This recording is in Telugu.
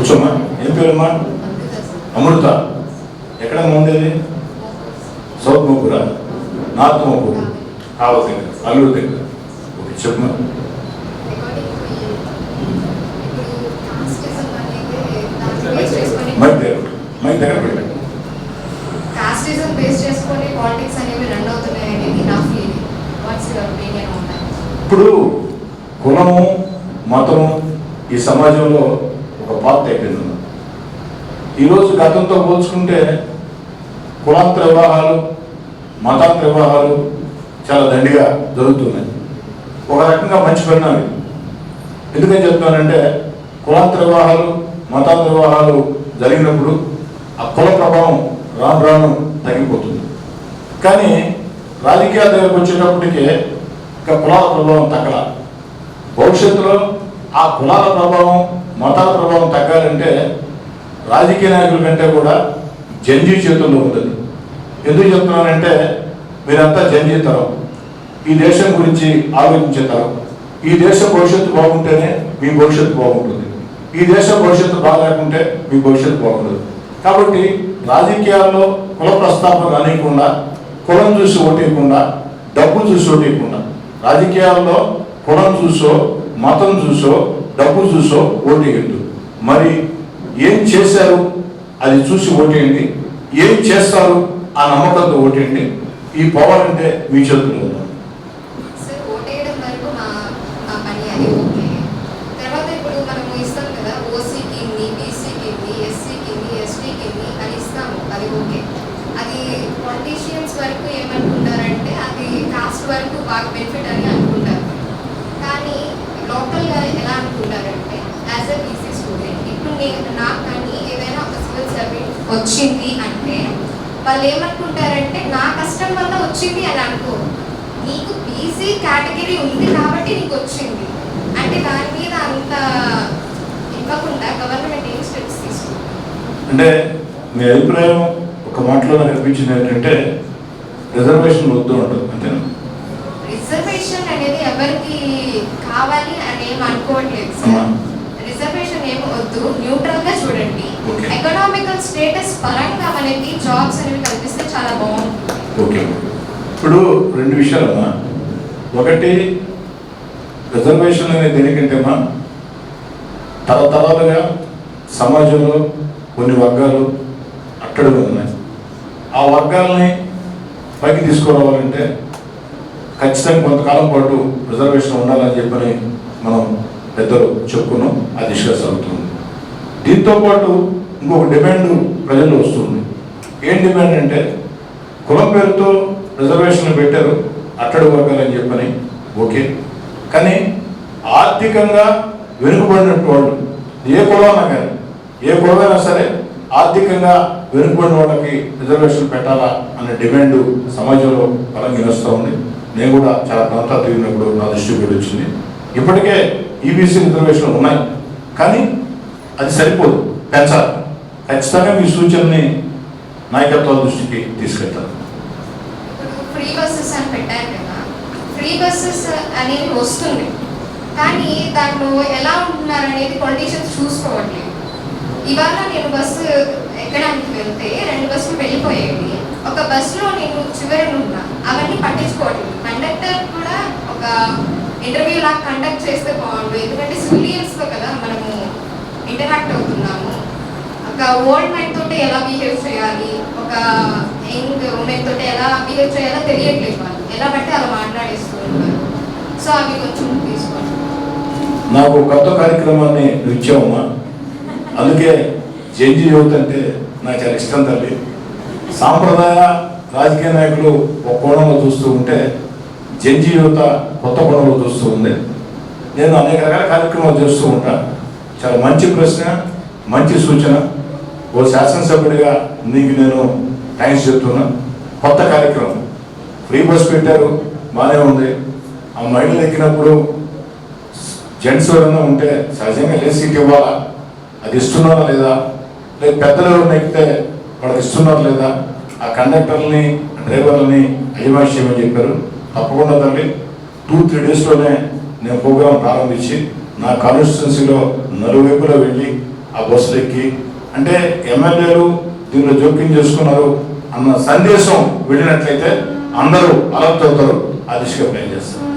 కూర్చోమ్మా. ఏం పేరమ్మా? అమృత. ఎక్కడమ్మా ఉండేది? సౌత్ మోపూరా, నార్త్ మోపూర్, కావల్ దగ్గర, అల్లూరు దగ్గర. ఓకే, చెప్పమ్మా. మైక్ దగ్గర పెట్టండి. కాస్టిజం బేస్ చేసుకొని పాలిటిక్స్ అనేవి రన్ అవుతున్నాయి అనేది నా feeling. What's your opinion on that? ఇప్పుడు కులము మతం ఈ సమాజంలో ఒక పాత్ర అయిపోయింది. ఈరోజు గతంతో పోల్చుకుంటే కులాంతర వివాహాలు, మతాంతర వివాహాలు చాలా దండిగా జరుగుతున్నాయి. ఒక రకంగా మంచి పరిణామం. ఎందుకని చెప్తున్నానంటే కులాంతర వివాహాలు, మతాంతర వివాహాలు జరిగినప్పుడు ఆ కుల ప్రభావం రాను రాను తగ్గిపోతుంది. కానీ రాజకీయాల దగ్గరకు వచ్చేటప్పటికే ఇంకా కులాల ప్రభావం తగ్గల. భవిష్యత్తులో ఆ కులాల ప్రభావం, మతాల ప్రభావం తగ్గాలంటే రాజకీయ నాయకుల కంటే కూడా జంజీ చేతుల్లో ఉంటుంది. ఎందుకు చెప్తున్నానంటే మీరంతా జంజీ తరం, ఈ దేశం గురించి ఆలోచించే తరం. ఈ దేశ భవిష్యత్తు బాగుంటేనే మీ భవిష్యత్తు బాగుంటుంది. ఈ దేశ భవిష్యత్తు బాగాలేకుంటే మీ భవిష్యత్తు బాగుంటుంది. కాబట్టి రాజకీయాల్లో కుల ప్రస్తావన రానియకుండా, కులం చూసి ఓటేయకుండా, డబ్బు చూసి ఓటేయకుండా, రాజకీయాల్లో కులం చూసో, మతం చూసో, డబ్బు చూసో ఓటేయద్దు. మరి ఏం చేశారు అది చూసి ఓటేయండి. ఏం చేస్తారు ఆ నమ్మకంతో ఓటేయండి. ఈ పవర్ అంటే మీ చేతుల్లో ఉంది. సార్, ఓటేయడం వరకు మా పని అది ఓకే. తర్వాత ఇప్పుడు మనము ఇస్తాం కదా, ఓసీకి ఇన్ని, బీసీకి ఇన్ని, ఎస్సీకి ఇన్ని, ఎస్టీకి ఇన్ని అని ఇస్తాము, అది ఓకే. అది పొలిటీషియన్స్ వరకు ఏమనుకుంటారంటే అది కాస్ట్ వరకు బాగా బెనిఫిట్ అని అనుకుంటారు. కానీ లోకల్గా ఎలా అనుకుంటారంటే యాజ్ ఎ బీసీ స్టూడెంట్ ఇప్పుడు నాకు కానీ ఏదైనా ఒక సివిల్ సర్వీస్ వచ్చింది అంటే వాళ్ళు ఏమనుకుంటారంటే నా కష్టం వల్ల వచ్చింది అని అనుకోరు. నీకు బీసీ కేటగిరీ ఉంది కాబట్టి నీకు వచ్చింది అంటే దాని మీద అంత ఇవ్వకుండా గవర్నమెంట్ ఏం స్టెప్స్ తీసుకుంటుంది? అంటే మీ అభిప్రాయం ఒక మాటలో నాకు అనిపించింది ఏంటంటే రిజర్వేషన్ వద్దు ఉంటుంది అంతేనా? రిజర్వేషన్ అనేది ఎవరికి కావాలి అని ఏం అనుకోవట్లేదు సార్. రిజర్వేషన్ ఏమి వద్దు, న్యూట్రల్ గా చూడండి. ఎకనామికల్ స్టేటస్ పరంగా మనకి జాబ్స్ అనేవి కల్పిస్తే చాలా బాగుంటుంది. ఓకే, ఇప్పుడు రెండు విషయాలమ్మా. ఒకటి, రిజర్వేషన్ అనేది దేనికంటేమా తరతరాలుగా సమాజంలో కొన్ని వర్గాలు అట్టడుగా ఉన్నాయి. ఆ వర్గాలని పైకి తీసుకురావాలంటే ఖచ్చితంగా కొంతకాలం పాటు రిజర్వేషన్ ఉండాలని చెప్పని మనం పెద్దలు చెప్పుకున్నాం. ఆ దిశగా సాగుతుంది. దీంతోపాటు ఇంకొక డిమాండ్ ప్రజల్లో వస్తుంది. ఏం డిమాండ్ అంటే కులం పేరుతో రిజర్వేషన్లు పెట్టారు అట్టడుగు వర్గాలు అని చెప్పని ఓకే. కానీ ఆర్థికంగా వెనుకబడినట్టు వాళ్ళు ఏ కులమైనా కానీ, ఏ కులమైనా సరే ఆర్థికంగా వెనుకబడిన వాళ్ళకి రిజర్వేషన్ పెట్టాలా అనే డిమాండ్ సమాజంలో బలంగా వస్తూ ఉంది. నేను కూడా చాలా ప్రాంతాలు తిరిగినప్పుడు నా దృష్టికి వచ్చింది. ఇప్పటికే ఈబీసీ రిజర్వేషన్లు ఉన్నాయి, కానీ అది సరిపోదు, పెంచాలి. ఖచ్చితంగా మీ సూచనని నాయకత్వాల దృష్టికి తీసుకెళ్తాను. ఫ్రీ బస్సెస్ అని పెట్టారు కదా, ఫ్రీ బస్సెస్ అనేది వస్తుంది, కానీ దాంట్లో ఎలా ఉంటున్నారు అనేది పొలిటీషియన్స్ చూసుకోవట్లేదు. ఇవాళ నేను బస్సు ఎక్కడానికి వెళ్తే 2 బస్సులు వెళ్ళిపోయేవి. ఒక బస్సులో నేను చివరన ఉన్నా, అవన్నీ పట్టించుకోవట్లేదు. కండక్టర్ కూడా ఒక ఇంటర్వ్యూ లాగా కండక్ట్ చేస్తే బాగుండు. ఎందుకంటే సివిలియన్స్తో కదా మనము ఇంటరాక్ట్ అవుతున్నాము. ఒక ఓల్డ్ మ్యాన్ తోటి ఎలా బిహేవ్ చేయాలి, ఒక యంగ్ ఉమెన్ తోటి ఎలా బిహేవ్ చేయాలో తెలియట్లేదు. వాళ్ళు ఎలా బట్టి అలా మాట్లాడేస్తూ ఉంటారు. సో అవి కొంచెం తీసుకోండి. నాకు కొత్త కార్యక్రమాన్ని ఇచ్చామమ్మా, అందుకే జెన్జీ యువత అంటే నాకు చాలా ఇష్టం తల్లి. సాంప్రదాయ రాజకీయ నాయకులు ఒక కోణంలో చూస్తూ ఉంటే జెన్జీ యువత కొత్త కోణంలో చూస్తూ ఉంది. నేను అనేక రకాల కార్యక్రమాలు చేస్తూ ఉంటాను. చాలా మంచి ప్రశ్న, మంచి సూచన. ఓ శాసనసభ్యుడిగా నీకు నేను థ్యాంక్స్ చెప్తున్నా. కొత్త కార్యక్రమం ఫ్రీ బస్ పెట్టారు, బాగానే ఉంది. ఆ మహిళలు ఎక్కినప్పుడు జెంట్స్ ఎవరైనా ఉంటే సహజంగా లేని సీట్ ఇవ్వాలా, అది ఇస్తున్నారా లేదా, లేదు పెద్దలు ఎవరైనా ఎక్కితే వాళ్ళకి ఇస్తున్నారు లేదా, ఆ కండక్టర్ని డ్రైవర్లని అజమాయిషి చేయమని చెప్పారు. తప్పకుండా తల్లి 2-3 డేస్లోనే నేను ప్రోగ్రాం ప్రారంభించి నా కాన్స్టిట్యున్సీలో నలువైపులో వెళ్ళి ఆ బస్సులు ఎక్కి, అంటే ఎమ్మెల్యేలు దీనిలో జోక్యం చేసుకున్నారు అన్న సందేశం వెళ్ళినట్లయితే అందరూ అలర్ట్ అవుతారు, ఆ దిశగా ప్లాన్ చేస్తారు.